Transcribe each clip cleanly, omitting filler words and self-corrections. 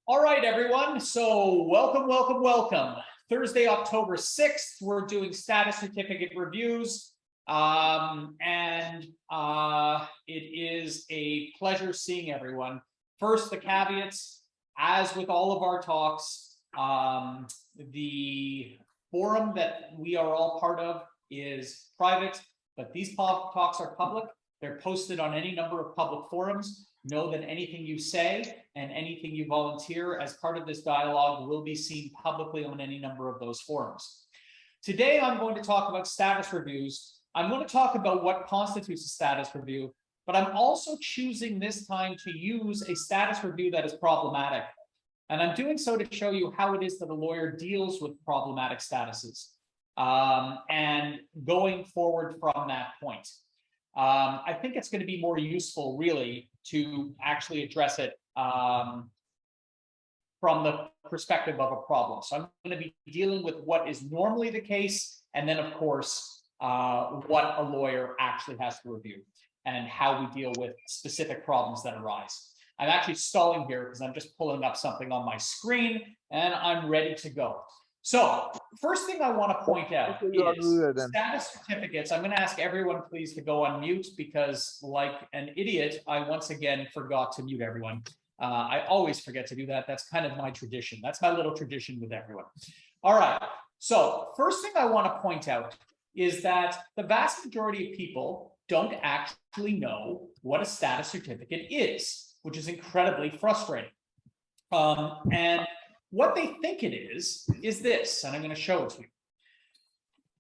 All right, everyone. So welcome. Thursday, October 6th, we're doing status certificate reviews. It is a pleasure seeing everyone. First, the caveats. As with all of our talks, the forum that we are all part of is private, but these talks are public. They're posted on any number of public forums. Know that anything you say and anything you volunteer as part of this dialogue will be seen publicly on any number of those forums. Today, I'm going to talk about status reviews. I'm going to talk about what constitutes a status review, but I'm also choosing this time to use a status review that is problematic. And I'm doing so to show you how it is that a lawyer deals with problematic statuses and going forward from that point. I think it's going to be more useful, really, to actually address it from the perspective of a problem. So I'm going to be dealing with what is normally the case, and then, of course, what a lawyer actually has to review and how we deal with specific problems that arise. I'm actually stalling here because I'm just pulling up something on my screen, and I'm ready to go. So, first thing I want to point out is status certificates. I'm going to ask everyone, please, to go on mute because, like an idiot, I once again forgot to mute everyone. I always forget to do that. That's kind of my tradition. That's my little tradition with everyone. All right. So, first thing I want to point out is that the vast majority of people don't actually know what a status certificate is, which is incredibly frustrating. And what they think it is this, and I'm going to show it to you.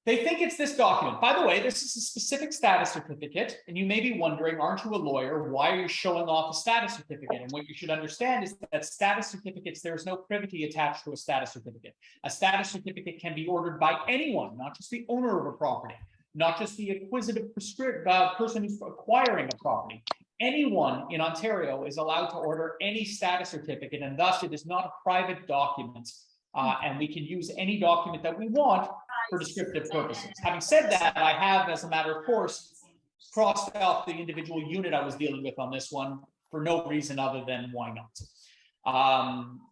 They think it's this document. By the way, this is a specific status certificate, and you may be wondering, aren't you a lawyer? Why are you showing off a status certificate? And what you should understand is that status certificates, there is no privity attached to a status certificate. A status certificate can be ordered by anyone, not just the owner of a property, not just the acquisitive person who's acquiring a property. Anyone in Ontario is allowed to order any status certificate, and thus it is not a private document, and we can use any document that we want for descriptive purposes. Having said that, I have, as a matter of course, crossed out the individual unit I was dealing with on this one for no reason other than why not.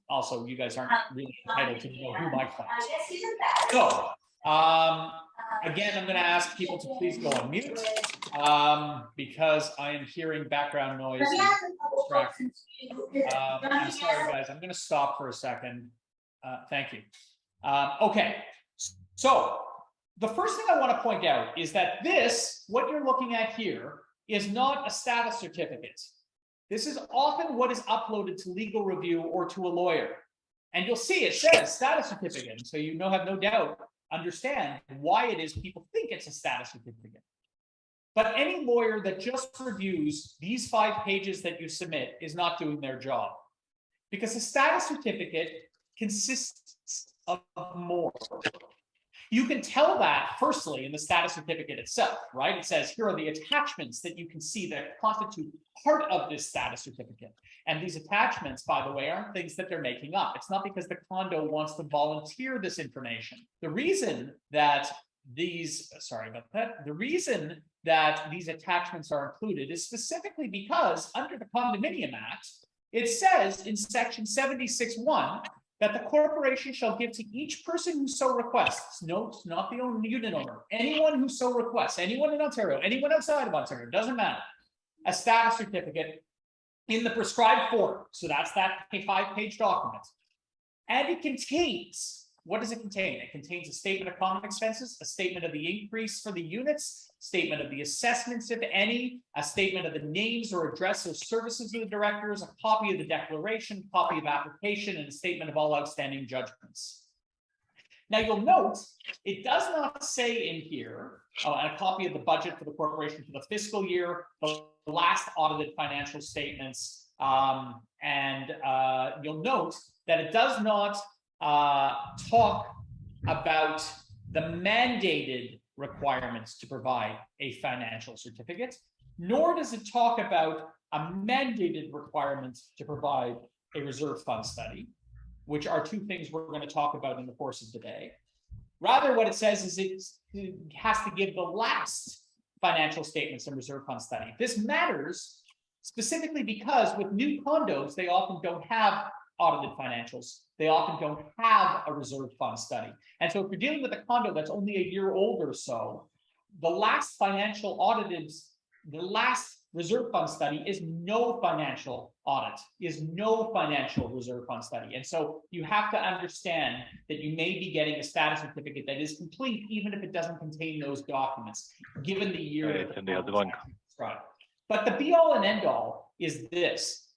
Also, you guys aren't really entitled to know who my client is. So, again, I'm going to ask people to please go on mute because I am hearing background noise. I'm sorry, guys. I'm going to stop for a second. Thank you. Okay. So the first thing I want to point out is that what you're looking at here, is not a status certificate. This is often what is uploaded to legal review or to a lawyer. And you'll see it says status certificate. So you have no doubt understand why it is people think it's a status certificate. But any lawyer that just reviews these 5 pages that you submit is not doing their job. Because a status certificate consists of more. You can tell that, firstly, in the status certificate itself, right? It says, here are the attachments that you can see that constitute part of this status certificate. And these attachments, by the way, aren't things that they're making up. It's not because the condo wants to volunteer this information. The reason that these attachments are included is specifically because under the Condominium Act, it says in section 76(1) that the corporation shall give to each person who so requests, note, not the unit owner, anyone who so requests, anyone in Ontario, anyone outside of Ontario, doesn't matter, a status certificate in the prescribed form. So that's that 5-page document. And it contains, what does it contain? It contains a statement of common expenses, a statement of the increase for the units, statement of the assessments, if any, a statement of the names or address or services of the directors, a copy of the declaration, copy of application, and a statement of all outstanding judgments. Now you'll note, it does not say in here, a copy of the budget for the corporation for the fiscal year, the last audited financial statements, you'll note that it does not talk about the mandated requirements to provide a financial certificate, nor does it talk about a mandated requirement to provide a reserve fund study, which are 2 things we're going to talk about in the course of the day. Rather, what it says is it has to give the last financial statements and reserve fund study. This matters specifically because with new condos, they often don't have audited financials. They often don't have a reserve fund study. And so if you're dealing with a condo that's only a year old or so, the last financial audited, the last reserve fund study is no financial audit, is no financial reserve fund study. And so you have to understand that you may be getting a status certificate that is complete, even if it doesn't contain those documents, given the year that the other one. But the be all and end all is this.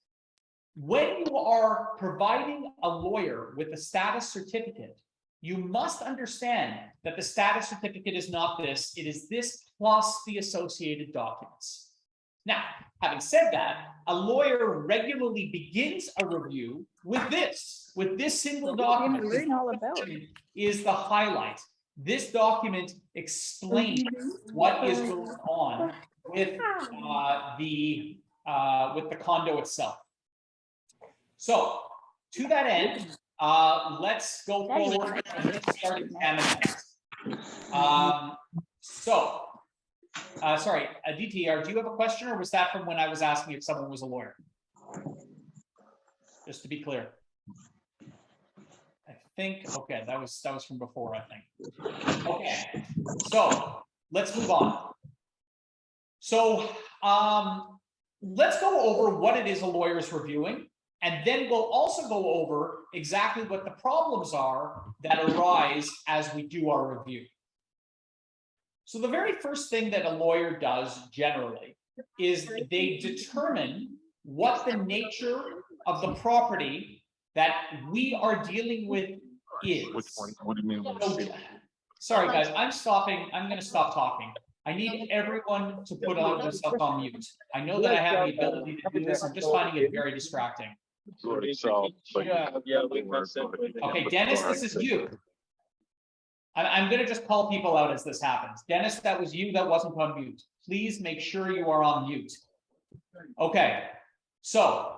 When you are providing a lawyer with a status certificate, you must understand that the status certificate is not this, it is this plus the associated documents. Now, having said that, a lawyer regularly begins a review with this single document. Is the highlight. This document explains what is going on with the condo itself. So, to that end, let's go forward and let's start examining this. Sorry, DTR, do you have a question, or was that from when I was asking if someone was a lawyer? Just to be clear. I think, okay, that was from before, I think. Okay, so let's move on. So let's go over what it is a lawyer is reviewing, and then we'll also go over exactly what the problems are that arise as we do our review. So the very first thing that a lawyer does generally is they determine what the nature of the property that we are dealing with is. Which one? What do you mean? So, sorry guys, I'm going to stop talking. I need everyone to put on themselves on mute. I know that I have the ability to do this. I'm just finding it very distracting. Okay, Dennis, this is you. I'm going to just call people out as this happens. Dennis, that was you that wasn't on mute. Please make sure you are on mute. Okay, so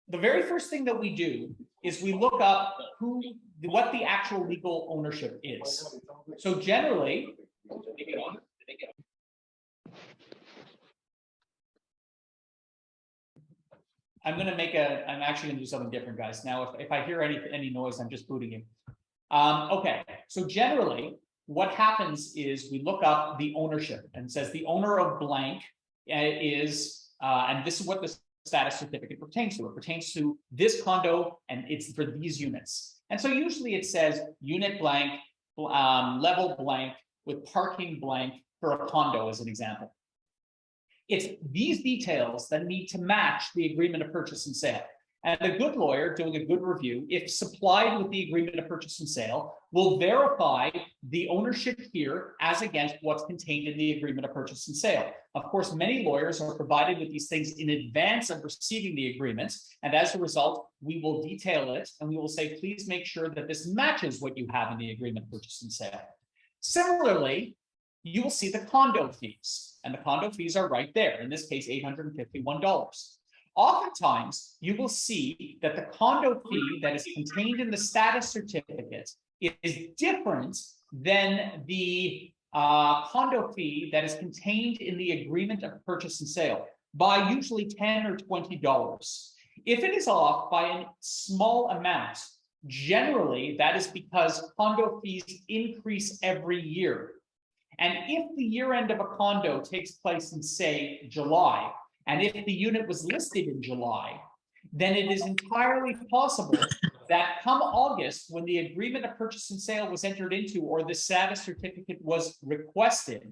the very first thing that we do is we look up what the actual legal ownership is. So generally, I'm actually going to do something different, guys. Now, if I hear any noise, I'm just booting you. Okay, so generally what happens is we look up the ownership, and it says the owner of blank is, and this is what the status certificate pertains to. It pertains to this condo, and it's for these units. And so usually it says unit blank, level blank, with parking blank for a condo as an example. It's these details that need to match the agreement of purchase and sale. And a good lawyer doing a good review, if supplied with the agreement of purchase and sale, will verify the ownership here as against what's contained in the agreement of purchase and sale. Of course, many lawyers are provided with these things in advance of receiving the agreement. And as a result, we will detail it and we will say, please make sure that this matches what you have in the agreement of purchase and sale. Similarly, you will see the condo fees, and the condo fees are right there. In this case, $851. Oftentimes, you will see that the condo fee that is contained in the status certificate is different than the condo fee that is contained in the agreement of purchase and sale by usually $10 or $20. If it is off by a small amount, generally that is because condo fees increase every year. And if the year end of a condo takes place in, say, July, and if the unit was listed in July, then it is entirely possible that come August, when the agreement of purchase and sale was entered into or the status certificate was requested,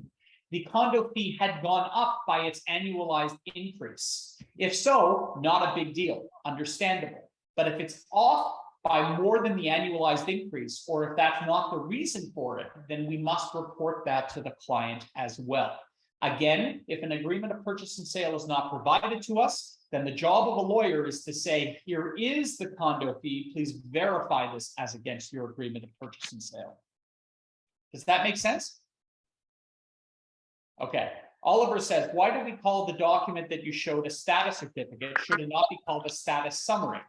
the condo fee had gone up by its annualized increase. If so, not a big deal, understandable. But if it's off by more than the annualized increase, or if that's not the reason for it, then we must report that to the client as well. Again, if an agreement of purchase and sale is not provided to us, then the job of a lawyer is to say, here is the condo fee, please verify this as against your agreement of purchase and sale. Does that make sense? Okay, Oliver says, why do we call the document that you showed a status certificate? Should it not be called a status summary?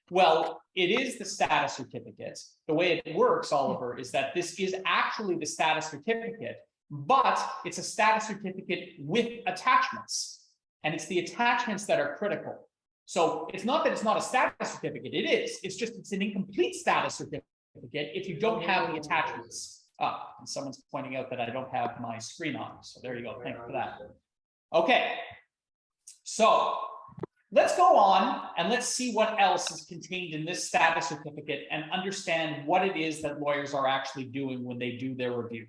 Well, it is the status certificate. The way it works, Oliver, is that this is actually the status certificate, but it's a status certificate with attachments. And it's the attachments that are critical. So it's not that it's not a status certificate, it is. It's just it's an incomplete status certificate if you don't have the attachments. And someone's pointing out that I don't have my screen on. So there you go. Thank you for that. Okay. So let's go on and let's see what else is contained in this status certificate and understand what it is that lawyers are actually doing when they do their review.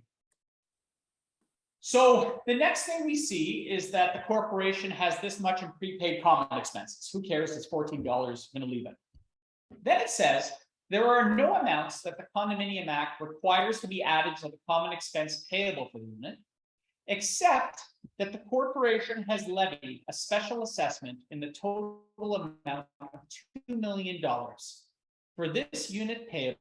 So the next thing we see is that the corporation has this much in prepaid common expenses. Who cares? It's $14. I'm going to leave it. Then it says there are no amounts that the Condominium Act requires to be added to the common expense payable for the unit, except that the corporation has levied a special assessment in the total amount of $2 million for this unit payable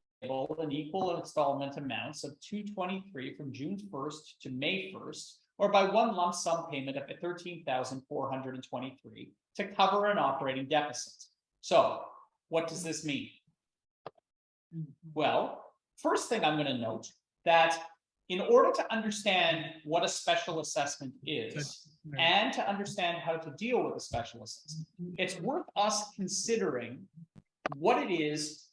in equal installment amounts of $223 from June 1st to May 1st, or by one lump sum payment of $13,423 to cover an operating deficit. So what does this mean? Well, first thing I'm going to note that in order to understand what a special assessment is and to understand how to deal with a special assessment, it's worth us considering what it is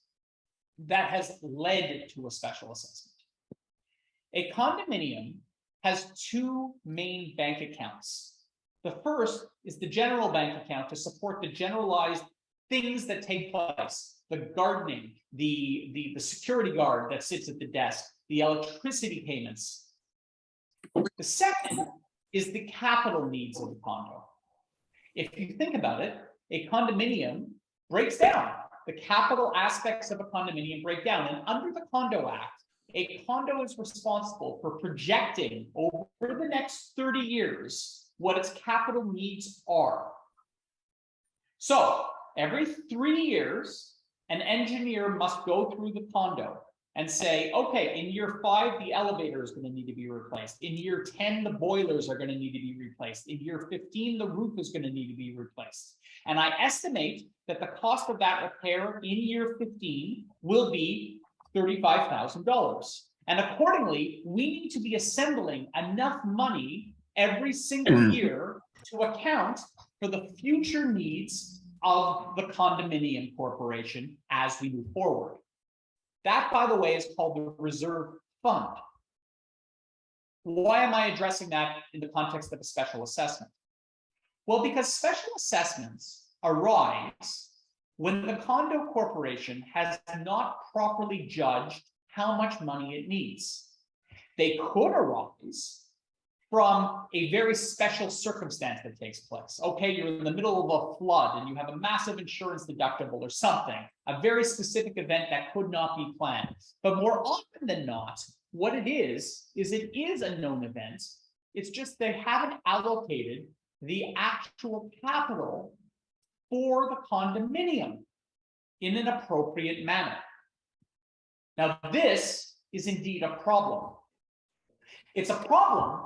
that has led to a special assessment. A condominium has two main bank accounts. The first is the general bank account to support the generalized things that take place, the gardening, the security guard that sits at the desk, the electricity payments. The second is the capital needs of the condo. If you think about it, a condominium breaks down. The capital aspects of a condominium break down. And under the Condo Act, a condo is responsible for projecting over the next 30 years what its capital needs are. So every 3 years, an engineer must go through the condo and say, okay, in year 5, the elevator is going to need to be replaced. In year 10, the boilers are going to need to be replaced. In year 15, the roof is going to need to be replaced. And I estimate that the cost of that repair in year 15 will be $35,000. And accordingly, we need to be assembling enough money every single year to account for the future needs of the condominium corporation as we move forward. That, by the way, is called the reserve fund. Why am I addressing that in the context of a special assessment? Well, because special assessments arise when the condo corporation has not properly judged how much money it needs. They could arise from a very special circumstance that takes place. Okay, you're in the middle of a flood and you have a massive insurance deductible or something, a very specific event that could not be planned. But more often than not, what it is it is a known event. It's just they haven't allocated the actual capital for the condominium in an appropriate manner. Now, this is indeed a problem. It's a problem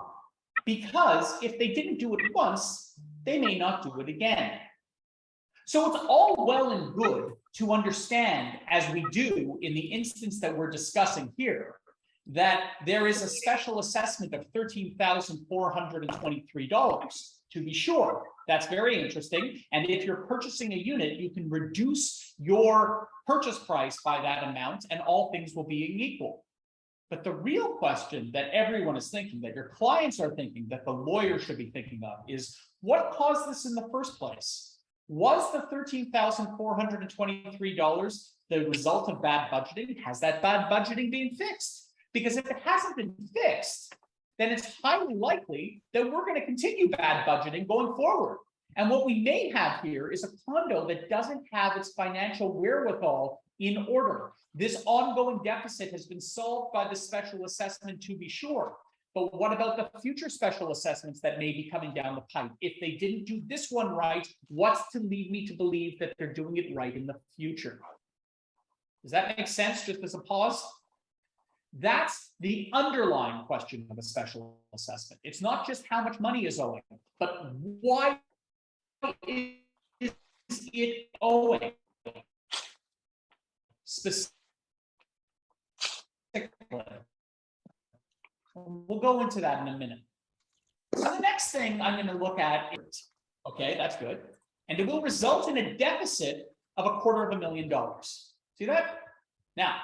because if they didn't do it once, they may not do it again. So it's all well and good to understand, as we do in the instance that we're discussing here, that there is a special assessment of $13,423. To be sure, that's very interesting. And if you're purchasing a unit, you can reduce your purchase price by that amount and all things will be equal. But the real question that everyone is thinking, that your clients are thinking, that the lawyer should be thinking of is, what caused this in the first place? Was the $13,423 the result of bad budgeting? Has that bad budgeting been fixed? Because if it hasn't been fixed, then it's highly likely that we're going to continue bad budgeting going forward. And what we may have here is a condo that doesn't have its financial wherewithal in order. This ongoing deficit has been solved by the special assessment, to be sure. But what about the future special assessments that may be coming down the pipe? If they didn't do this one right, what's to lead me to believe that they're doing it right in the future? Does that make sense, just as a pause? That's the underlying question of a special assessment. It's not just how much money is owing, but why is it owing? Specifically, we'll go into that in a minute. So the next thing I'm going to look at is, okay, that's good. And it will result in a deficit of $250,000. See that? Now,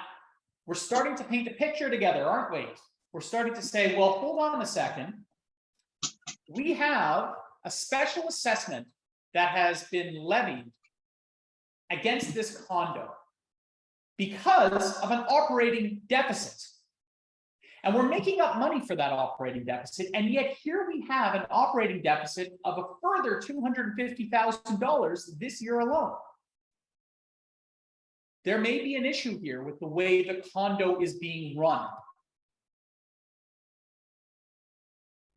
we're starting to paint a picture together, aren't we? We're starting to say, well, hold on a second. We have a special assessment that has been levied against this condo because of an operating deficit. And we're making up money for that operating deficit. And yet here we have an operating deficit of a further $250,000 this year alone. There may be an issue here with the way the condo is being run.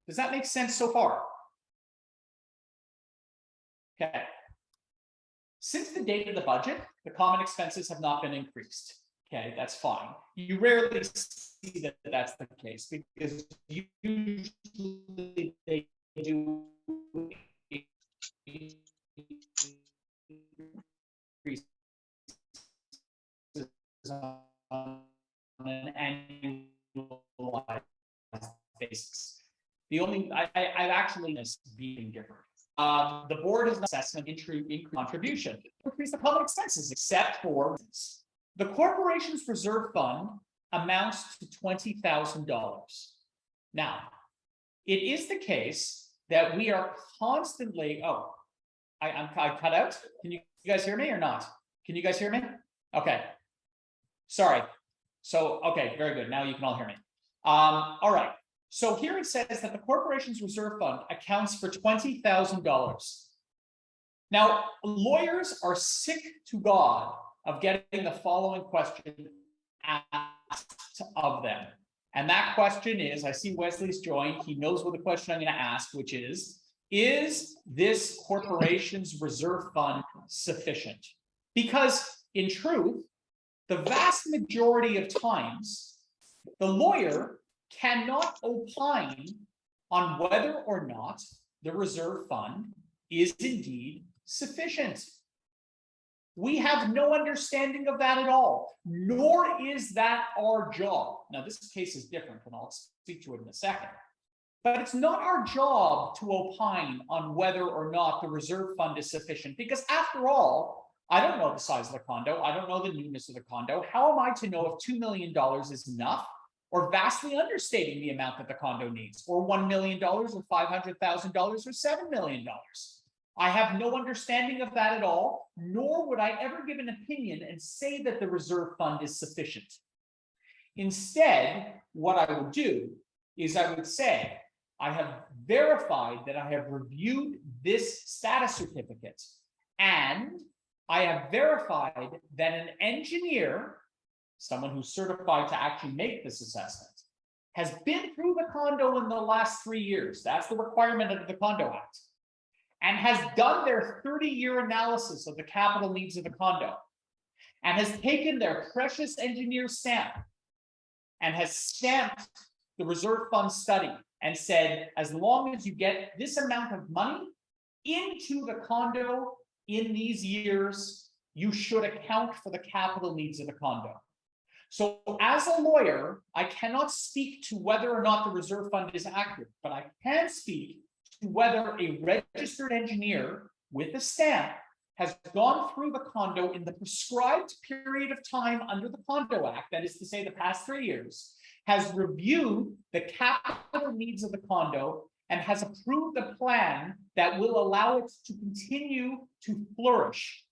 Does that make sense so far? Okay. Since the date of the budget, the common expenses have not been increased. Okay, that's fine. You rarely see that that's the case because usually they do increase on an annualized basis. The only I've actually being different. The board has an assessment increase contribution, increase the public expenses, except for the corporation's reserve fund amounts to $20,000. Now, it is the case that we are constantly. Oh, I cut out. Can you guys hear me or not? Can you guys hear me? Okay. Sorry. So, okay, very good. Now you can all hear me. All right. So here it says that the corporation's reserve fund accounts for $20,000. Now, lawyers are sick to God of getting the following question asked of them. And that question is, I see Wesley's joined. He knows what the question I'm going to ask, which is this corporation's reserve fund sufficient? Because in truth, the vast majority of times, the lawyer cannot opine on whether or not the reserve fund is indeed sufficient. We have no understanding of that at all, nor is that our job. Now, this case is different, and I'll speak to it in a second. But it's not our job to opine on whether or not the reserve fund is sufficient, because after all, I don't know the size of the condo. I don't know the newness of the condo. How am I to know if $2 million is enough, or vastly understating the amount that the condo needs, or $1 million, or $500,000, or $7 million? I have no understanding of that at all, nor would I ever give an opinion and say that the reserve fund is sufficient. Instead, what I would do is I would say, I have verified that I have reviewed this status certificate, and I have verified that an engineer, someone who's certified to actually make this assessment, has been through the condo in the last 3 years. That's the requirement of the Condo Act. And has done their 30-year analysis of the capital needs of the condo, and has taken their precious engineer stamp and has stamped the reserve fund study and said, as long as you get this amount of money into the condo in these years, you should account for the capital needs of the condo. So as a lawyer, I cannot speak to whether or not the reserve fund is accurate, but I can speak to whether a registered engineer with a stamp has gone through the condo in the prescribed period of time under the Condo Act, that is to say the past 3 years, has reviewed the capital needs of the condo and has approved a plan that will allow it to continue to flourish.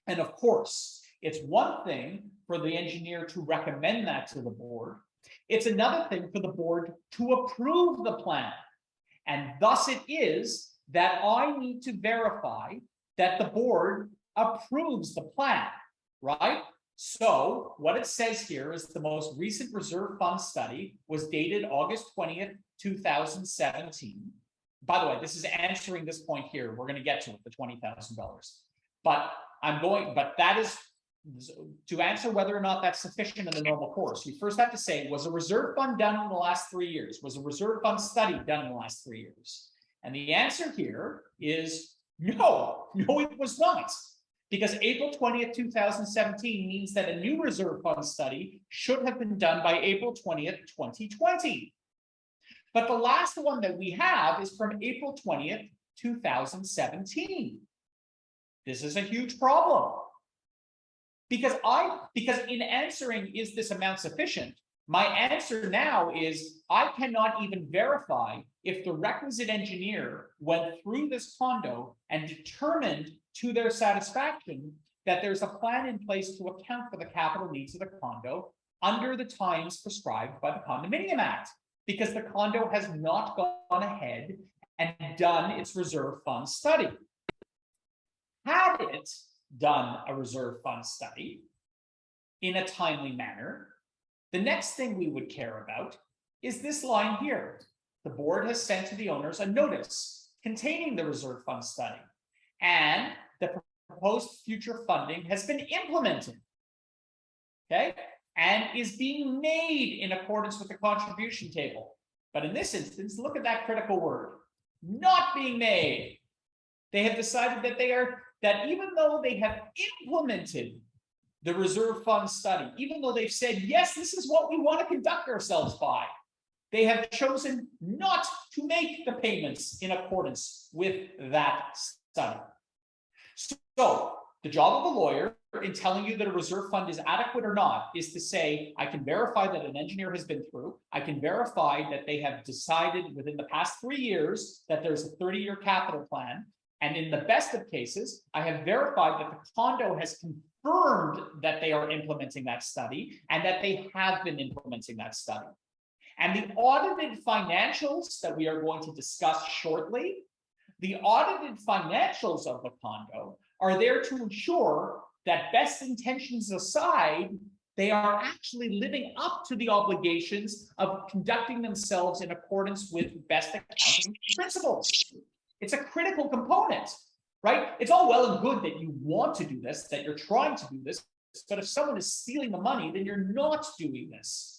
And of course, it's one thing for the engineer to recommend that to the board. It's another thing for the board to approve the plan. And thus it is that I need to verify that the board approves the plan, right? So what it says here is the most recent reserve fund study was dated August 20th, 2017. By the way, this is answering this point here. We're going to get to it, the $20,000. But that is to answer whether or not that's sufficient in the normal course. You first have to say, was a reserve fund done in the last 3 years? Was a reserve fund study done in the last 3 years? And the answer here is no, it was not. Because April 20th, 2017 means that a new reserve fund study should have been done by April 20th, 2020. But the last one that we have is from April 20th, 2017. This is a huge problem. Because in answering, is this amount sufficient? My answer now is I cannot even verify if the requisite engineer went through this condo and determined to their satisfaction that there's a plan in place to account for the capital needs of the condo under the times prescribed by the Condominium Act, because the condo has not gone ahead and done its reserve fund study. Had it done a reserve fund study in a timely manner, the next thing we would care about is this line here. The board has sent to the owners a notice containing the reserve fund study, and the proposed future funding has been implemented, okay, and is being made in accordance with the contribution table. But in this instance, look at that critical word, not being made. They have decided that even though they have implemented the reserve fund study, even though they've said, yes, this is what we want to conduct ourselves by, they have chosen not to make the payments in accordance with that study. So the job of a lawyer in telling you that a reserve fund is adequate or not is to say, I can verify that an engineer has been through. I can verify that they have decided within the past 3 years that there's a 30-year capital plan. And in the best of cases, I have verified that the condo has confirmed that they are implementing that study and that they have been implementing that study. And the audited financials that we are going to discuss shortly, the audited financials of the condo are there to ensure that, best intentions aside, they are actually living up to the obligations of conducting themselves in accordance with best accounting principles. It's a critical component, right? It's all well and good that you want to do this, that you're trying to do this, but if someone is stealing the money, then you're not doing this.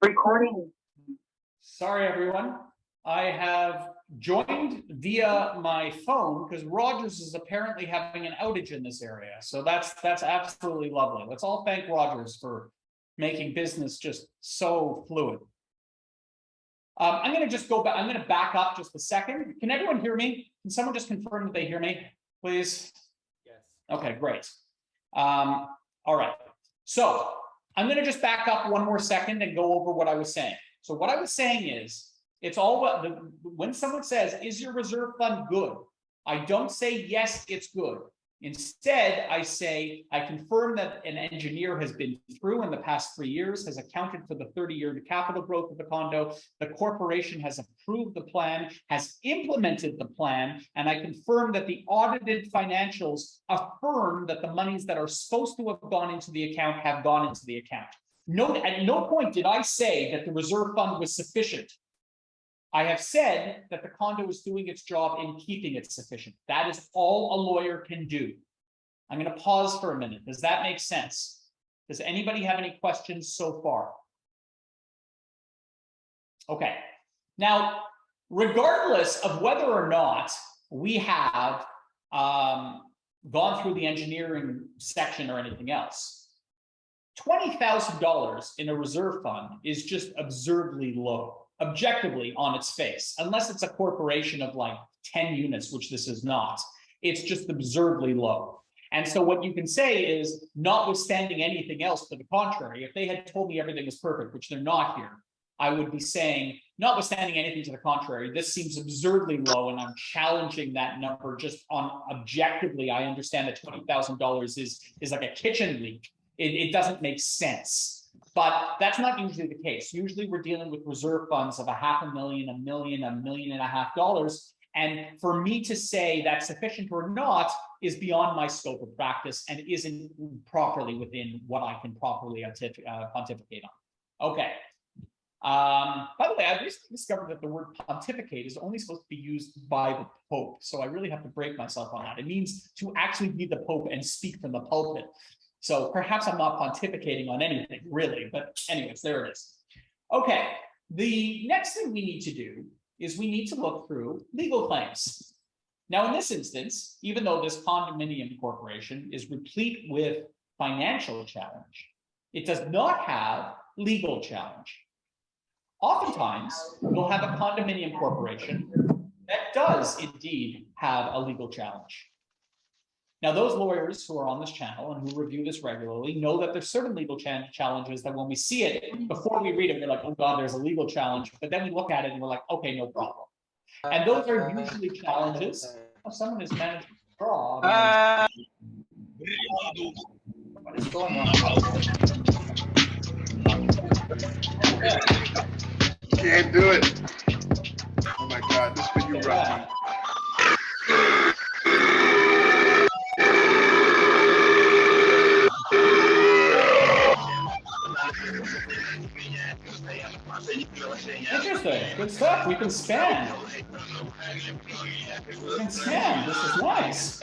Recording. Sorry, everyone. I have joined via my phone because Rogers is apparently having an outage in this area. So that's absolutely lovely. Let's all thank Rogers for making business just so fluid. I'm going to just go back. I'm going to back up just a second. Can everyone hear me? Can someone just confirm that they hear me, please? Yes. Okay, great. All right. So I'm going to just back up one more second and go over what I was saying. So what I was saying is, it's all what when someone says, is your reserve fund good? I don't say, yes, it's good. Instead, I say, I confirm that an engineer has been through in the past 3 years, has accounted for the 30-year capital growth of the condo. The corporation has approved the plan, has implemented the plan, and I confirm that the audited financials affirm that the monies that are supposed to have gone into the account have gone into the account. At no point did I say that the reserve fund was sufficient. I have said that the condo is doing its job in keeping it sufficient. That is all a lawyer can do. I'm going to pause for a minute. Does that make sense? Does anybody have any questions so far? Okay. Now, regardless of whether or not we have gone through the engineering section or anything else, $20,000 in a reserve fund is just absurdly low. Objectively on its face, unless it's a corporation of like 10 units, which this is not. It's just absurdly low. And so what you can say is, notwithstanding anything else to the contrary, if they had told me everything was perfect, which they're not here, I would be saying, notwithstanding anything to the contrary, this seems absurdly low, and I'm challenging that number just on objectively. I understand that $20,000 is like a kitchen leak. It doesn't make sense, but that's not usually the case. Usually we're dealing with reserve funds of $500,000, $1 million, $1.5 million. And for me to say that's sufficient or not is beyond my scope of practice and isn't properly within what I can properly pontificate on. Okay. By the way, I recently discovered that the word pontificate is only supposed to be used by the Pope. So I really have to break myself on that. It means to actually be the Pope and speak from the pulpit. So perhaps I'm not pontificating on anything really, but anyways, there it is. Okay, the next thing we need to do is we need to look through legal claims. Now, in this instance, even though this condominium corporation is replete with financial challenge, it does not have legal challenge. Oftentimes, we'll have a condominium corporation that does indeed have a legal challenge. Now, those lawyers who are on this channel and who review this regularly know that there's certain legal challenges that when we see it, before we read it, we're like, oh God, there's a legal challenge. But then we look at it and we're like, okay, no problem. And those are usually challenges. Oh, someone is managing to draw. What is going on? Can't do it. Oh my God, this is for you, Rocky. Interesting. Good stuff. We can span. We can span. This is nice.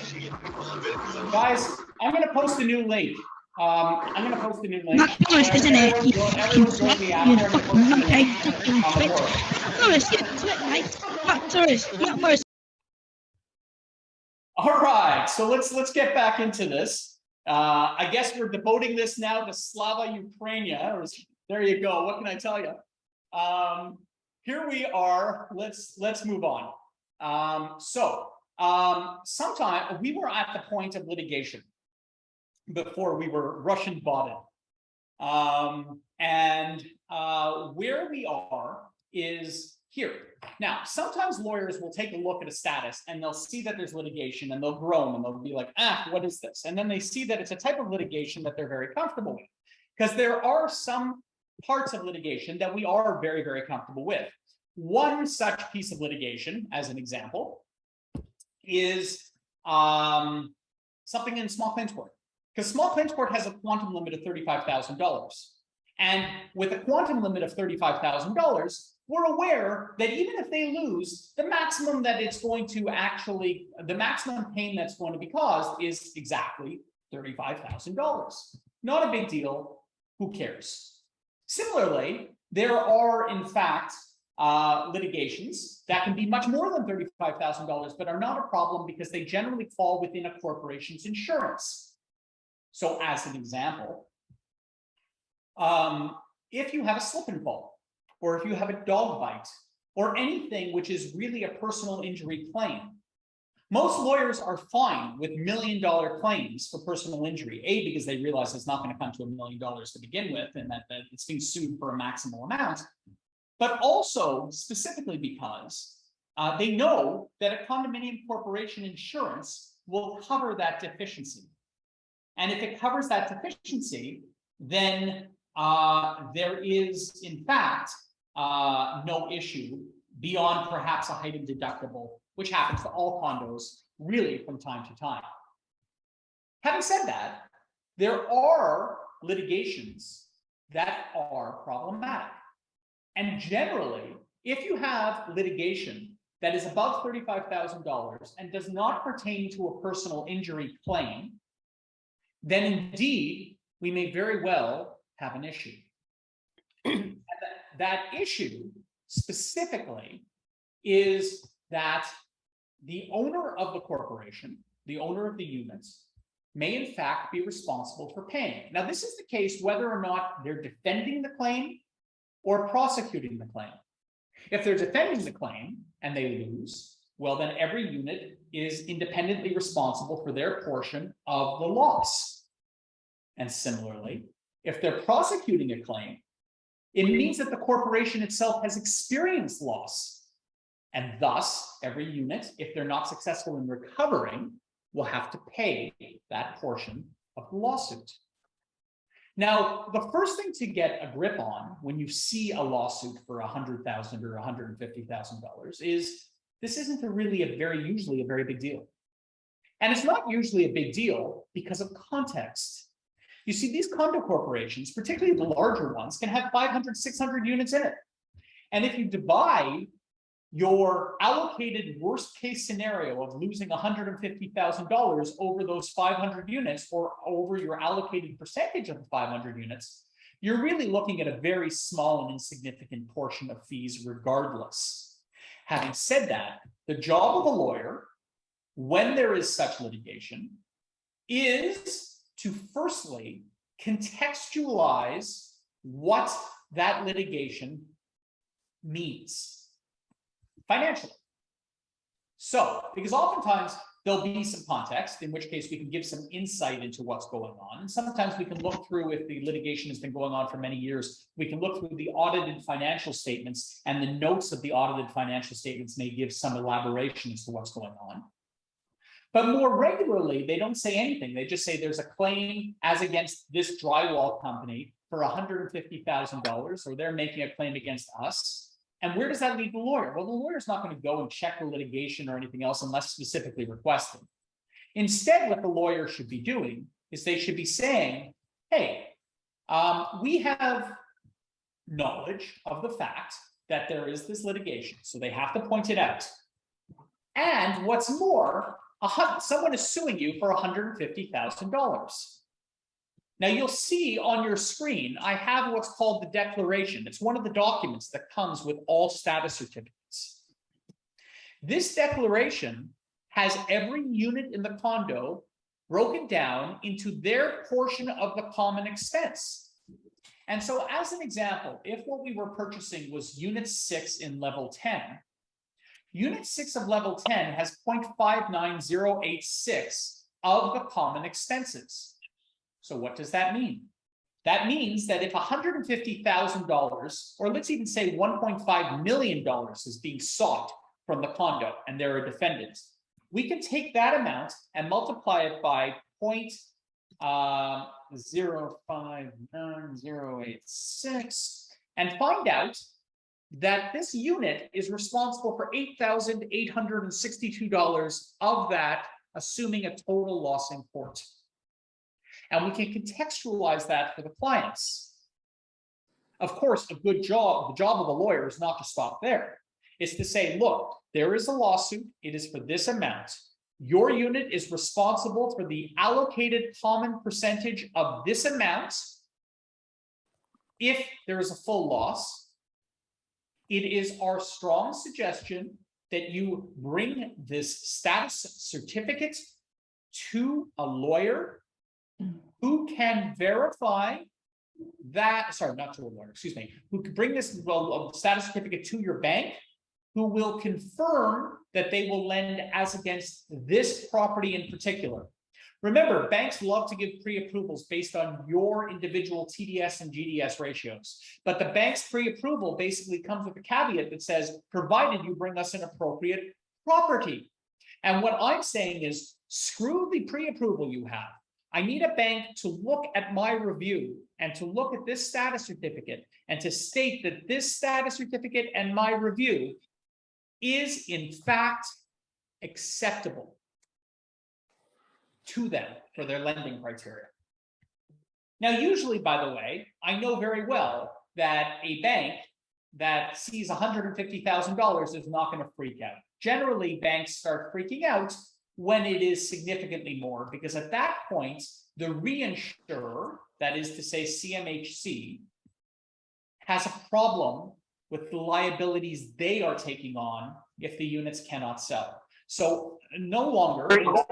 Guys, I'm going to post a new link. I'm going to post a new link. Not Norris, isn't it? Everyone's going to be after. Norris, not Norris, not Norris. All right, so let's get back into this. I guess we're devoting this now to Slava Ukrainia. There you go. What can I tell you? Here we are. Let's move on. Sometime we were at the point of litigation before we were Russian botted. Where we are is here. Now, sometimes lawyers will take a look at a status and they'll see that there's litigation and they'll groan and they'll be like, what is this? And then they see that it's a type of litigation that they're very comfortable with, because there are some parts of litigation that we are very, very comfortable with. One such piece of litigation, as an example, is something in small claims court. Because small claims court has a quantum limit of $35,000. And with a quantum limit of $35,000, we're aware that even if they lose, the maximum that it's going to actually, the maximum pain that's going to be caused is exactly $35,000. Not a big deal. Who cares? Similarly, there are, in fact, litigations that can be much more than $35,000, but are not a problem because they generally fall within a corporation's insurance. So as an example, if you have a slip and fall, or if you have a dog bite, or anything which is really a personal injury claim, most lawyers are fine with $1 million claims for personal injury, A, because they realize it's not going to come to $1 million to begin with, and that it's being sued for a maximal amount, but also specifically because they know that a condominium corporation insurance will cover that deficiency. And if it covers that deficiency, then there is, in fact, no issue beyond perhaps a heightened deductible, which happens to all condos really from time to time. Having said that, there are litigations that are problematic. And generally, if you have litigation that is above $35,000 and does not pertain to a personal injury claim, then indeed, we may very well have an issue. That issue specifically is that the owner of the corporation, the owner of the units, may in fact be responsible for paying. Now, this is the case whether or not they're defending the claim or prosecuting the claim. If they're defending the claim and they lose, well, then every unit is independently responsible for their portion of the loss. And similarly, if they're prosecuting a claim, it means that the corporation itself has experienced loss. And thus, every unit, if they're not successful in recovering, will have to pay that portion of the lawsuit. Now, the first thing to get a grip on when you see a lawsuit for $100,000 or $150,000 is this isn't usually a very big deal. And it's not usually a big deal because of context. You see, these condo corporations, particularly the larger ones, can have 500, 600 units in it. And if you divide your allocated worst case scenario of losing $150,000 over those 500 units or over your allocated percentage of the 500 units, you're really looking at a very small and insignificant portion of fees regardless. Having said that, the job of a lawyer, when there is such litigation, is to firstly contextualize what that litigation means financially. So, because oftentimes there'll be some context, in which case we can give some insight into what's going on. And sometimes we can look through, if the litigation has been going on for many years, we can look through the audited financial statements, and the notes of the audited financial statements may give some elaboration as to what's going on. But more regularly, they don't say anything. They just say there's a claim as against this drywall company for $150,000, or they're making a claim against us. And where does that leave the lawyer? Well, the lawyer's not going to go and check the litigation or anything else unless specifically requested. Instead, what the lawyer should be doing is they should be saying, hey, we have knowledge of the fact that there is this litigation, so they have to point it out. And what's more, someone is suing you for $150,000. Now you'll see on your screen, I have what's called the declaration. It's one of the documents that comes with all status certificates. This declaration has every unit in the condo broken down into their portion of the common expense. And so as an example, if what we were purchasing was unit 6 in level 10, unit 6 of level 10 has 0.59086 of the common expenses. So what does that mean? That means that if $150,000, or let's even say $1.5 million is being sought from the condo and they're a defendant, we can take that amount and multiply it by 0.059086 and find out that this unit is responsible for $8,862 of that, assuming a total loss in court. And we can contextualize that for the clients. Of course, the job of a lawyer is not to stop there. It's to say, look, there is a lawsuit. It is for this amount. Your unit is responsible for the allocated common percentage of this amount. If there is a full loss, it is our strong suggestion that you bring this status certificate to a lawyer who can verify that, sorry, not to a lawyer, excuse me, who can bring this status certificate to your bank, who will confirm that they will lend as against this property in particular. Remember, banks love to give pre-approvals based on your individual TDS and GDS ratios. But the bank's pre-approval basically comes with a caveat that says, provided you bring us an appropriate property. And what I'm saying is, screw the pre-approval you have. I need a bank to look at my review and to look at this status certificate and to state that this status certificate and my review is in fact acceptable to them for their lending criteria. Now, usually, by the way, I know very well that a bank that sees $150,000 is not going to freak out. Generally, banks start freaking out when it is significantly more, because at that point, the reinsurer, that is to say CMHC, has a problem with the liabilities they are taking on if the units cannot sell. So no longer, it's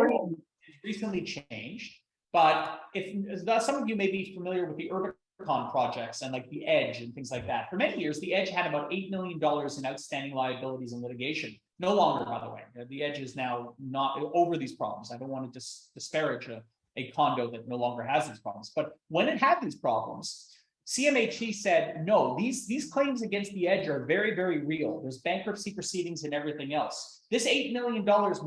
recently changed, but if some of you may be familiar with the Urbicon projects and like the Edge and things like that. For many years, the Edge had about $8 million in outstanding liabilities in litigation No longer, by the way. The Edge is now not over these problems. I don't want to disparage a condo that no longer has these problems. But when it had these problems, CMHC said, no, these claims against the Edge are very, very real. There's bankruptcy proceedings and everything else. This $8 million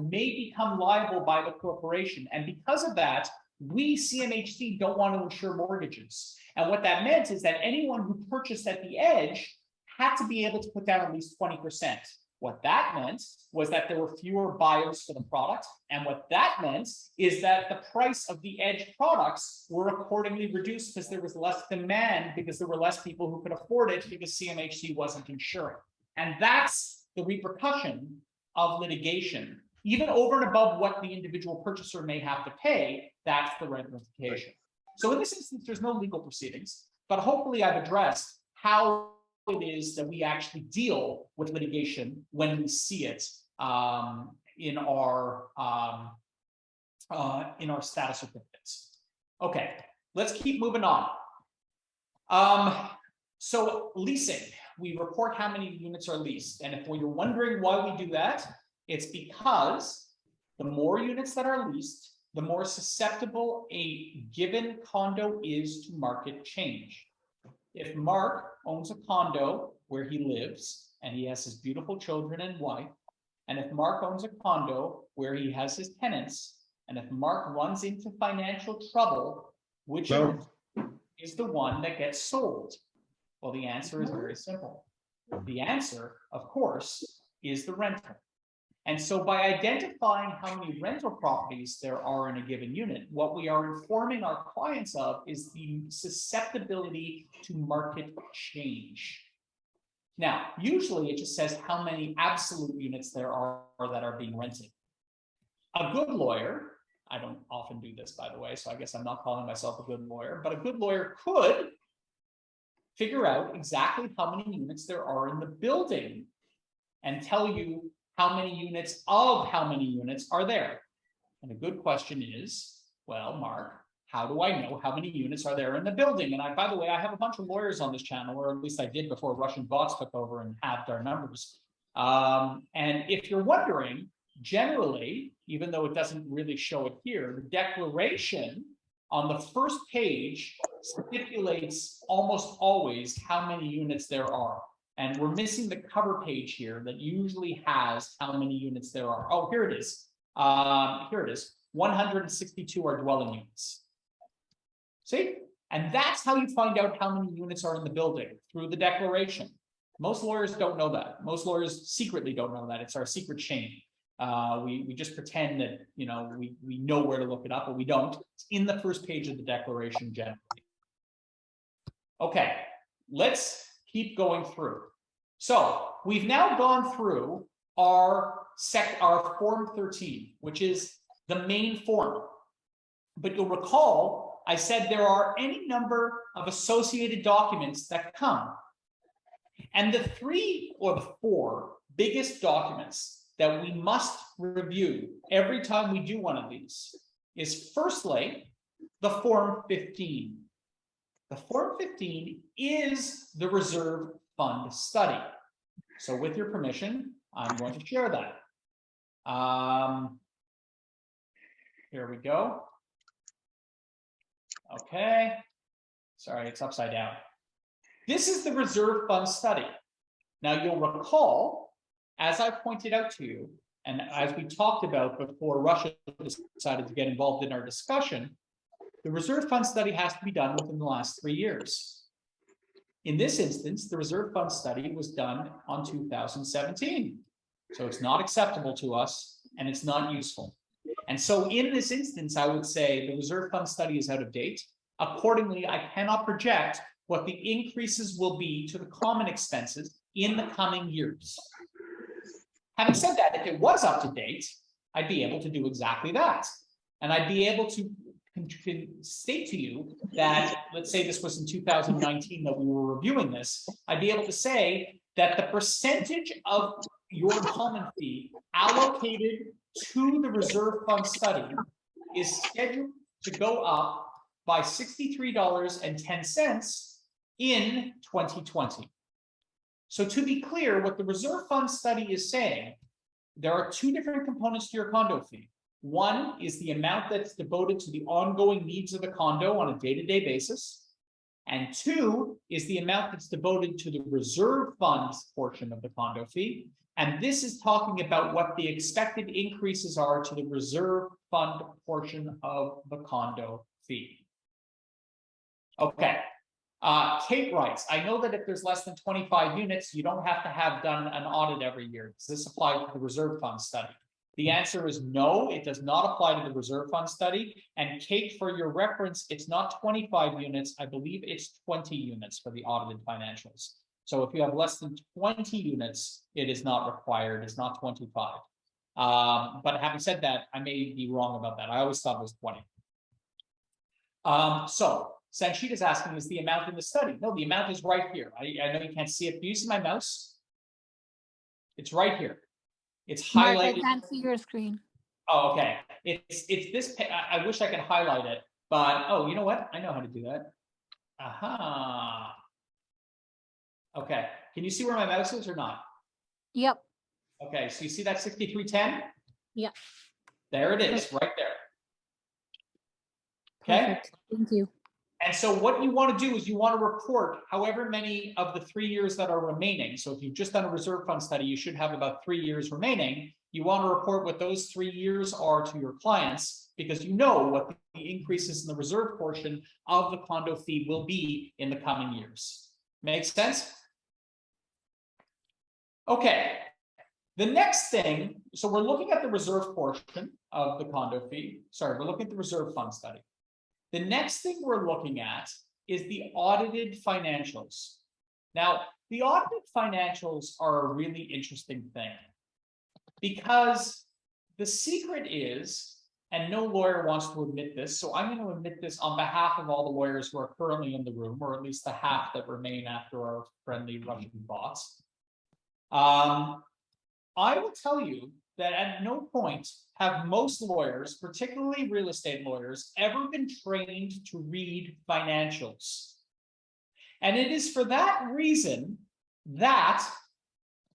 may become liable by the corporation. And because of that, we, CMHC, don't want to insure mortgages. And what that meant is that anyone who purchased at the Edge had to be able to put down at least 20%. What that meant was that there were fewer buyers for the product. And what that meant is that the price of the Edge products were accordingly reduced because there was less demand, because there were less people who could afford it, because CMHC wasn't insuring. And that's the repercussion of litigation. Even over and above what the individual purchaser may have to pay, that's the ramification. So in this instance, there's no legal proceedings, but hopefully I've addressed how it is that we actually deal with litigation when we see it in our status certificates. Okay, let's keep moving on. So leasing, we report how many units are leased, and if you're wondering why we do that, it's because the more units that are leased, the more susceptible a given condo is to market change. If Mark owns a condo where he lives and he has his beautiful children and wife, and if Mark owns a condo where he has his tenants, and if Mark runs into financial trouble, which unit is the one that gets sold? Well, the answer is very simple. The answer, of course, is the rental. And so by identifying how many rental properties there are in a given unit, what we are informing our clients of is the susceptibility to market change. Now, usually it just says how many absolute units there are that are being rented. A good lawyer, I don't often do this, by the way, so I guess I'm not calling myself a good lawyer, but a good lawyer could figure out exactly how many units there are in the building and tell you how many units of how many units are there. And a good question is, well, Mark, how do I know how many units are there in the building? And by the way, I have a bunch of lawyers on this channel, or at least I did before Russian bots took over and halved our numbers. And if you're wondering, generally, even though it doesn't really show it here, the declaration on the first page stipulates almost always how many units there are. And we're missing the cover page here that usually has how many units there are. Oh, here it is. Here it is. 162 are dwelling units. See? And that's how you find out how many units are in the building, through the declaration. Most lawyers don't know that. Most lawyers secretly don't know that. It's our secret shame. We just pretend that, you know, we know where to look it up, but we don't. It's in the first page of the declaration generally. Okay, let's keep going through. So we've now gone through our Form 13, which is the main form. But you'll recall, I said there are any number of associated documents that come. And the 3 or the 4 biggest documents that we must review every time we do one of these is, firstly, the Form 15. The Form 15 is the reserve fund study. So with your permission, I'm going to share that. Here we go. Okay. Sorry, it's upside down. This is the reserve fund study. Now you'll recall, as I pointed out to you, and as we talked about before Russia decided to get involved in our discussion, the reserve fund study has to be done within the last 3 years. In this instance, the reserve fund study was done on 2017. So it's not acceptable to us and it's not useful. And so in this instance, I would say the reserve fund study is out of date. Accordingly, I cannot project what the increases will be to the common expenses in the coming years. Having said that, if it was up to date, I'd be able to do exactly that. And I'd be able to state to you that, let's say this was in 2019 that we were reviewing this, I'd be able to say that the percentage of your common fee allocated to the reserve fund study is scheduled to go up by $63.10 in 2020. So to be clear, what the reserve fund study is saying there are two different components to your condo fee. One is the amount that's devoted to the ongoing needs of the condo on a day-to-day basis. And two is the amount that's devoted to the reserve funds portion of the condo fee. And this is talking about what the expected increases are to the reserve fund portion of the condo fee. Okay. Kate writes, I know that if there's less than 25 units, you don't have to have done an audit every year. Does this apply to the reserve fund study? The answer is no, it does not apply to the reserve fund study. And Kate, for your reference, it's not 25 units. I believe it's 20 units for the audited financials. So if you have less than 20 units, it is not required. It's not 25. But having said that, I may be wrong about that. I always thought it was 20. So Sanchit is asking, is the amount in the study? No, the amount is right here. I know you can't see it. Do you see my mouse? It's right here. It's Mark, highlighted. I can't see your screen. Oh, okay. It's this. I wish I could highlight it, but oh, you know what? I know how to do that. Aha. Okay. Can you see where my mouse is or not? Yep. Okay. So you see that 6310? Yeah. There it is, right there. Okay. Perfect. Thank you. And so what you want to do is you want to report however many of the 3 years that are remaining. So if you've just done a reserve fund study, you should have about 3 years remaining. You want to report what those 3 years are to your clients because you know what the increases in the reserve portion of the condo fee will be in the coming years. Makes sense? Okay. The next thing, so we're looking at the reserve portion of the condo fee. Sorry, we're looking at the reserve fund study. The next thing we're looking at is the audited financials. Now, the audited financials are a really interesting thing because the secret is, and no lawyer wants to admit this, so I'm going to admit this on behalf of all the lawyers who are currently in the room, or at least the half that remain after our friendly Russian bots. I will tell you that at no point have most lawyers, particularly real estate lawyers, ever been trained to read financials. And it is for that reason that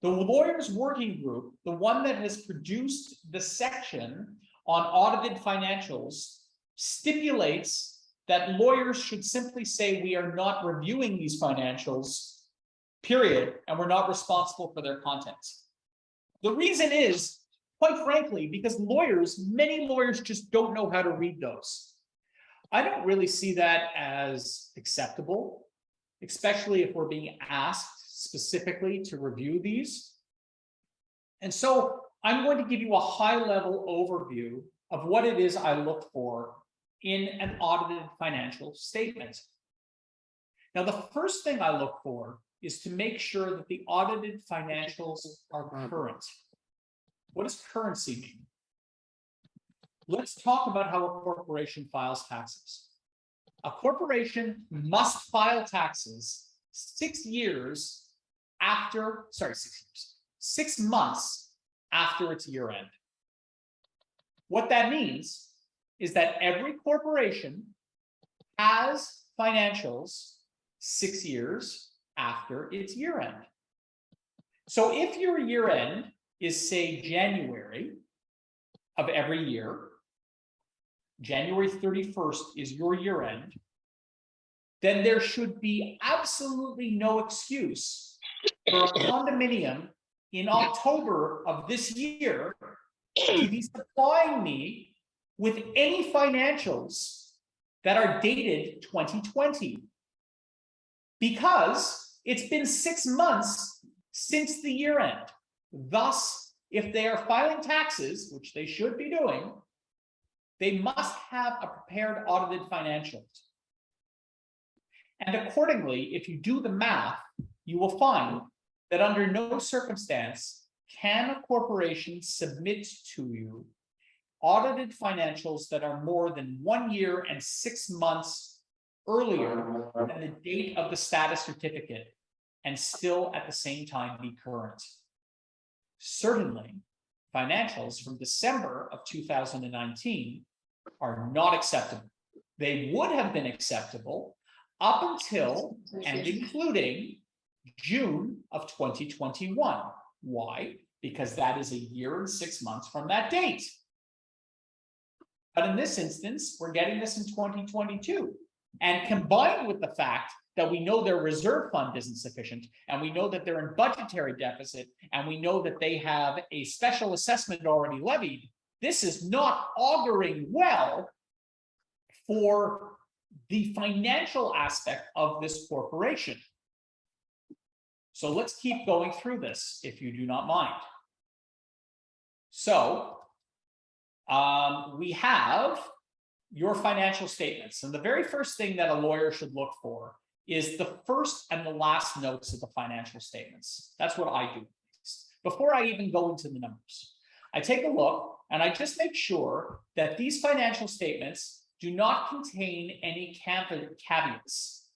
the lawyers working group, the one that has produced the section on audited financials, stipulates that lawyers should simply say we are not reviewing these financials, period, and we're not responsible for their contents. The reason is, quite frankly, because many lawyers just don't know how to read those. I don't really see that as acceptable, especially if we're being asked specifically to review these. And so I'm going to give you a high-level overview of what it is I look for in an audited financial statement. Now, the first thing I look for is to make sure that the audited financials are current. What does currency mean? Let's talk about how a corporation files taxes. A corporation must file taxes 6 months after its year end. What that means is that every corporation has financials 6 years after its year end. So if your year end is, say, January of every year, January 31st is your year end, then there should be absolutely no excuse for a condominium in October of this year to be supplying me with any financials that are dated 2020. Because it's been 6 months since the year end. Thus, if they are filing taxes, which they should be doing, they must have a prepared audited financials. And accordingly, if you do the math, you will find that under no circumstance can a corporation submit to you audited financials that are more than 1 year and 6 months earlier than the date of the status certificate and still at the same time be current. Certainly, financials from December of 2019 are not acceptable. They would have been acceptable up until and including June of 2021. Why? because that is a year and 6 months from that date. But in this instance, we're getting this in 2022. And combined with the fact that we know their reserve fund isn't sufficient, and we know that they're in budgetary deficit, and we know that they have a special assessment already levied, this is not auguring well for the financial aspect of this corporation. So let's keep going through this, if you do not mind. So we have your financial statements. And the very first thing that a lawyer should look for is the first and the last notes of the financial statements. That's what I do. Before I even go into the numbers, I take a look and I just make sure that these financial statements do not contain any caveats.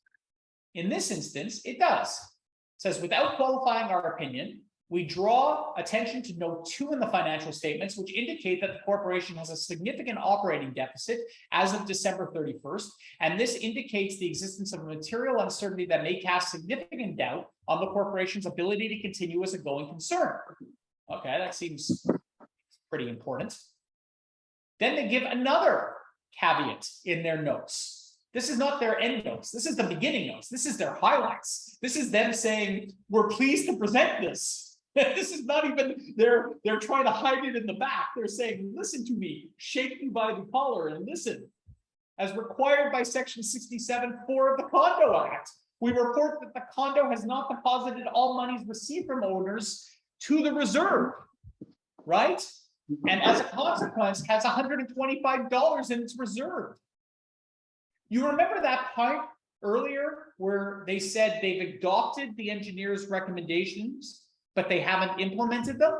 In this instance, it does. It says, without qualifying our opinion, we draw attention to note 2 in the financial statements, which indicate that the corporation has a significant operating deficit as of December 31st. And this indicates the existence of a material uncertainty that may cast significant doubt on the corporation's ability to continue as a going concern. Okay, that seems pretty important. Then they give another caveat in their notes. This is not their end notes. This is the beginning notes. This is their highlights. This is them saying, we're pleased to present this. This is not even, they're trying to hide it in the back. They're saying, listen to me, shake me by the collar and listen. As required by Section 67(4) of the Condo Act, we report that the condo has not deposited all monies received from owners to the reserve, right? And as a consequence, has $125 in its reserve. You remember that part earlier where they said they've adopted the engineer's recommendations, but they haven't implemented them?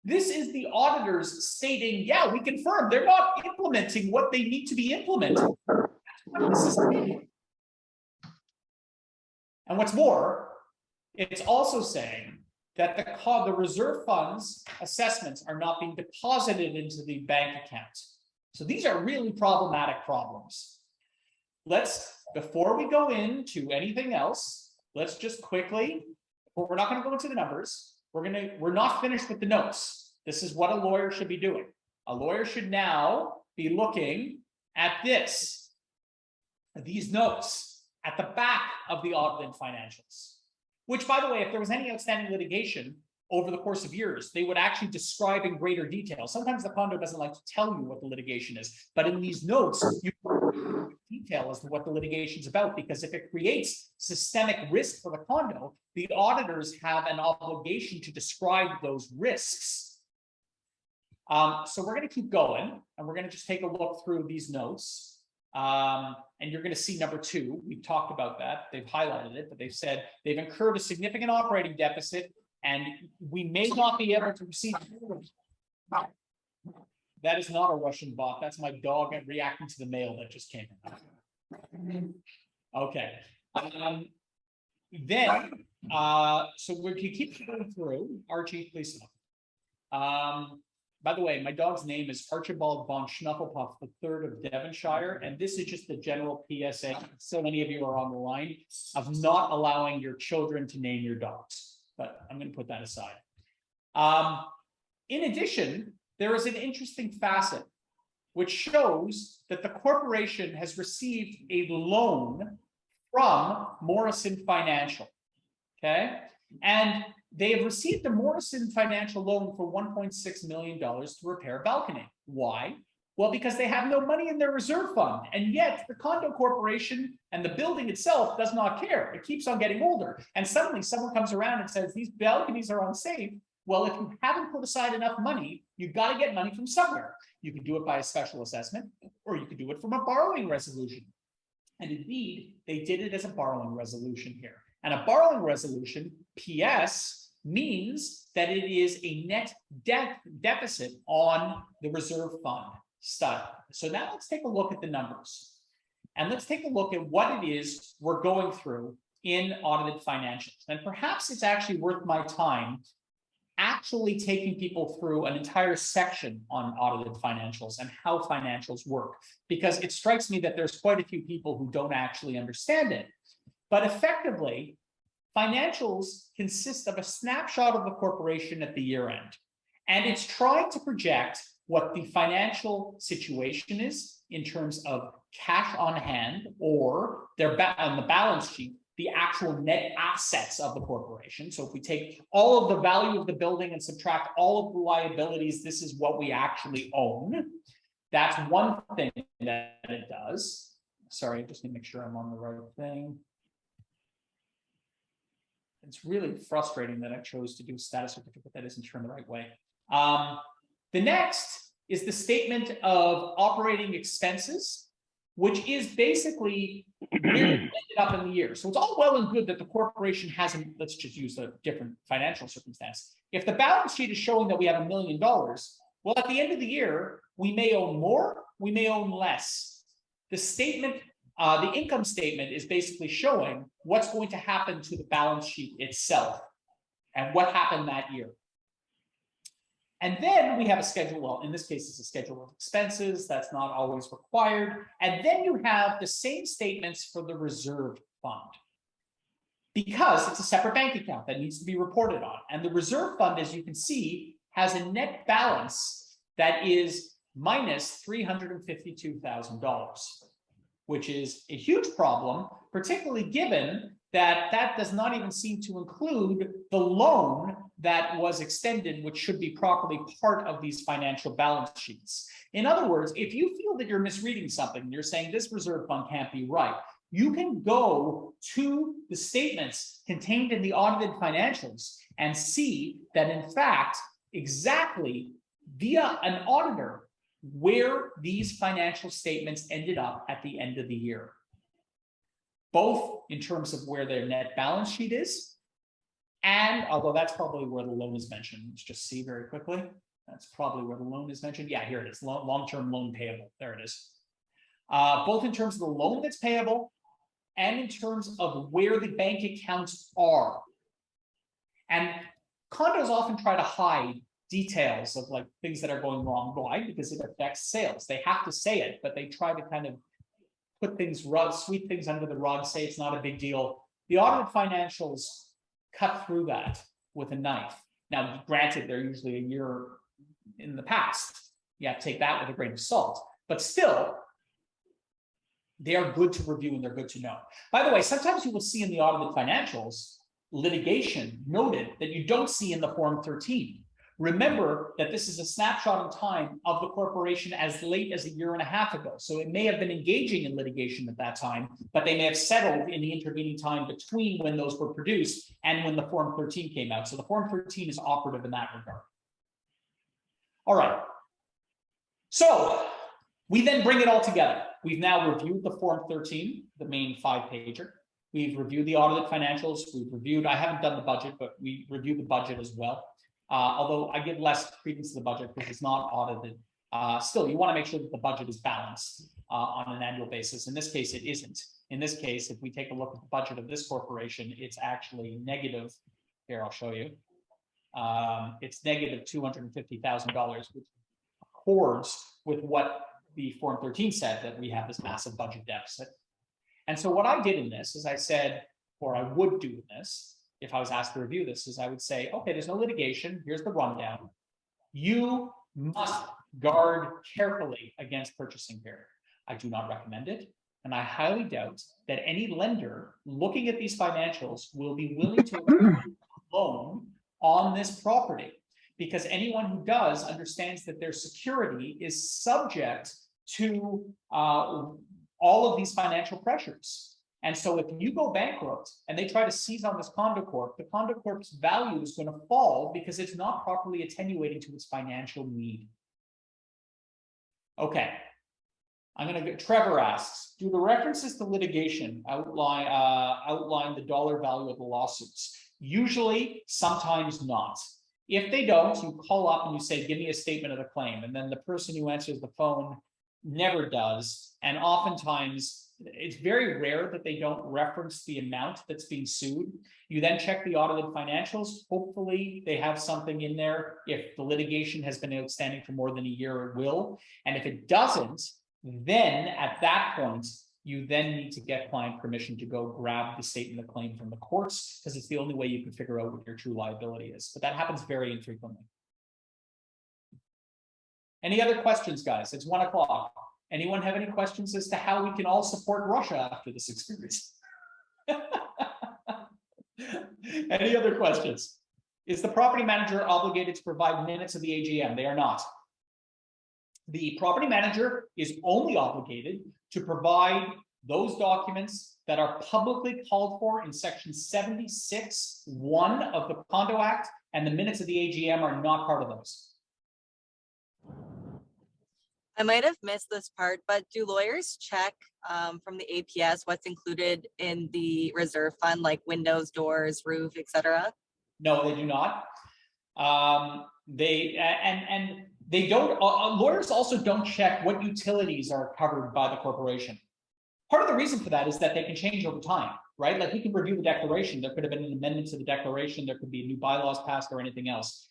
This is the auditors stating, yeah, we confirm they're not implementing what they need to be implemented. That's what this is saying. And what's more, it's also saying that the reserve funds assessments are not being deposited into the bank account. So these are really problematic problems. Before we go into anything else, let's just quickly, we're not going to go into the numbers. We're not finished with the notes. This is what a lawyer should be doing. A lawyer should now be looking at these notes at the back of the audited financials, which, by the way, if there was any outstanding litigation over the course of years, they would actually describe in greater detail. Sometimes the condo doesn't like to tell you what the litigation is, but in these notes, you detail as to what the litigation is about, because if it creates systemic risk for the condo, the auditors have an obligation to describe those risks. So we're going to keep going, and we're going to just take a look through these notes. And you're going to see number 2. We've talked about that. They've highlighted it, but they've said they've incurred a significant operating deficit, and we may not be able to receive. That is not a Russian bot. That's my dog reacting to the mail that just came in. Okay. So we can keep going through. Archie, please stop. By the way, my dog's name is Archibald von Schnufflepuff III of Devonshire, and this is just a general PSA. So many of you are on the line of not allowing your children to name your dogs, but I'm going to put that aside. In addition, there is an interesting facet which shows that the corporation has received a loan from Morrison Financial, okay? And they have received a Morrison Financial loan for $1.6 million to repair a balcony. Why? Well, because they have no money in their reserve fund, and yet the condo corporation and the building itself does not care. It keeps on getting older, and suddenly someone comes around and says, these balconies are unsafe. Well, if you haven't put aside enough money, you've got to get money from somewhere. You can do it by a special assessment, or you can do it from a borrowing resolution. And indeed, they did it as a borrowing resolution here. And a borrowing resolution, PS, means that it is a net deficit on the reserve fund side. So now let's take a look at the numbers. And let's take a look at what it is we're going through in audited financials. And perhaps it's actually worth my time actually taking people through an entire section on audited financials and how financials work, because it strikes me that there's quite a few people who don't actually understand it. But effectively, financials consist of a snapshot of the corporation at the year end. And it's trying to project what the financial situation is in terms of cash on hand or on the balance sheet, the actual net assets of the corporation. So if we take all of the value of the building and subtract all of the liabilities, this is what we actually own. That's one thing that it does. Sorry, I just need to make sure I'm on the right thing. It's really frustrating that I chose to do a status certificate that isn't turned the right way. The next is the statement of operating expenses, which is basically where it ended up in the year. So it's all well and good that the corporation hasn't, let's just use a different financial circumstance. If the balance sheet is showing that we have $1 million, well, at the end of the year, we may own more, we may own less. The statement, the income statement is basically showing what's going to happen to the balance sheet itself and what happened that year. And then we have a schedule, well, in this case, it's a schedule of expenses. That's not always required. And then you have the same statements for the reserve fund, because it's a separate bank account that needs to be reported on. And the reserve fund, as you can see, has a net balance that is minus $352,000, which is a huge problem, particularly given that that does not even seem to include the loan that was extended, which should be properly part of these financial balance sheets. In other words, if you feel that you're misreading something, you're saying this reserve fund can't be right, you can go to the statements contained in the audited financials and see that, in fact, exactly via an auditor, where these financial statements ended up at the end of the year, both in terms of where their net balance sheet is, and although that's probably where the loan is mentioned, let's just see very quickly. That's probably where the loan is mentioned. Yeah, here it is, long-term loan payable. There it is. Both in terms of the loan that's payable and in terms of where the bank accounts are. And condos often try to hide details of like things that are going wrong. Why? Because it affects sales. They have to say it, but they try to kind of put things, sweep things under the rug, say it's not a big deal. The audited financials cut through that with a knife. Now, granted, they're usually a year in the past. You have to take that with a grain of salt, but still, they are good to review and they're good to know. By the way, sometimes you will see in the audited financials litigation noted that you don't see in the Form 13. Remember that this is a snapshot in time of the corporation as late as a year and a half ago. So it may have been engaging in litigation at that time, but they may have settled in the intervening time between when those were produced and when the Form 13 came out. So the Form 13 is operative in that regard. All right. So we then bring it all together. We've now reviewed the Form 13, the main 5-pager. We've reviewed the audited financials. We've reviewed, I haven't done the budget, but we reviewed the budget as well. Although I give less credence to the budget because it's not audited. Still, you want to make sure that the budget is balanced on an annual basis. In this case, it isn't. In this case, if we take a look at the budget of this corporation, it's actually negative. Here, I'll show you. It's negative $250,000, which accords with what the Form 13 said, that we have this massive budget deficit. And so what I did in this is I said, or I would do in this, if I was asked to review this, is I would say, okay, there's no litigation. Here's the rundown. You must guard carefully against purchasing here. I do not recommend it. And I highly doubt that any lender looking at these financials will be willing to loan on this property, because anyone who does understands that their security is subject to all of these financial pressures. And so if you go bankrupt and they try to seize on this condo corp, the condo corp's value is going to fall because it's not properly attenuating to its financial need. Okay. Trevor asks, do the references to litigation outline the dollar value of the lawsuits? Usually, sometimes not. If they don't, you call up and you say, give me a statement of the claim. And then the person who answers the phone never does. And oftentimes, it's very rare that they don't reference the amount that's being sued. You then check the audited financials. Hopefully they have something in there. If the litigation has been outstanding for more than a year, it will. And if it doesn't, then at that point, you then need to get client permission to go grab the statement of claim from the courts, because it's the only way you can figure out what your true liability is. But that happens very infrequently. Any other questions, guys? It's 1 o'clock. Anyone have any questions as to how we can all support Russia after this experience? Any other questions? Is the property manager obligated to provide minutes of the AGM? They are not. The property manager is only obligated to provide those documents that are publicly called for in section 76(1) of the Condo Act, and the minutes of the AGM are not part of those. I might have missed this part, but do lawyers check from the APS what's included in the reserve fund, like windows, doors, roof, etc.? No, they do not. They don't. Lawyers also don't check what utilities are covered by the corporation. Part of the reason for that is that they can change over time, right? Like we can review the declaration. There could have been an amendment to the declaration. There could be new bylaws passed or anything else.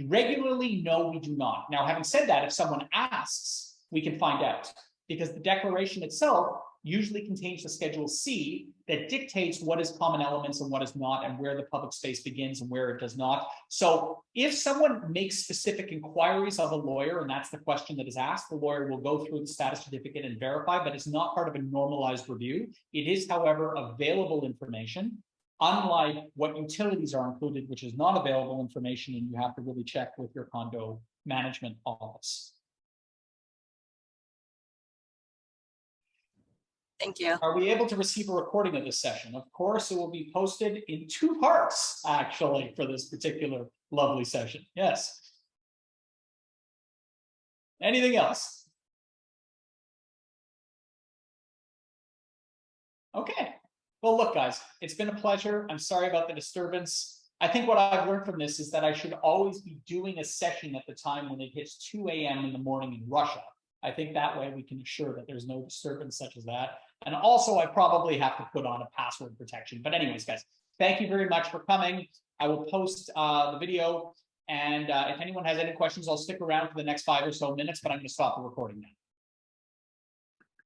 Regularly, no, we do not. Now, having said that, if someone asks, we can find out, because the declaration itself usually contains the Schedule C that dictates what is common elements and what is not, and where the public space begins and where it does not. So if someone makes specific inquiries of a lawyer, and that's the question that is asked, the lawyer will go through the status certificate and verify, but it's not part of a normalized review. It is, however, available information, unlike what utilities are included, which is not available information, and you have to really check with your condo management office. Thank you. Are we able to receive a recording of this session? Of course, it will be posted in 2 parts, actually, for this particular lovely session. Yes. Anything else? Okay. Well, look, guys, it's been a pleasure. I'm sorry about the disturbance. I think what I've learned from this is that I should always be doing a session at the time when it hits 2 a.m. in the morning in Russia. I think that way we can assure that there's no disturbance such as that. And also, I probably have to put on a password protection. But anyways, guys, thank you very much for coming. I will post the video. And if anyone has any questions, I'll stick around for the next 5 or so minutes, but I'm going to stop the recording now.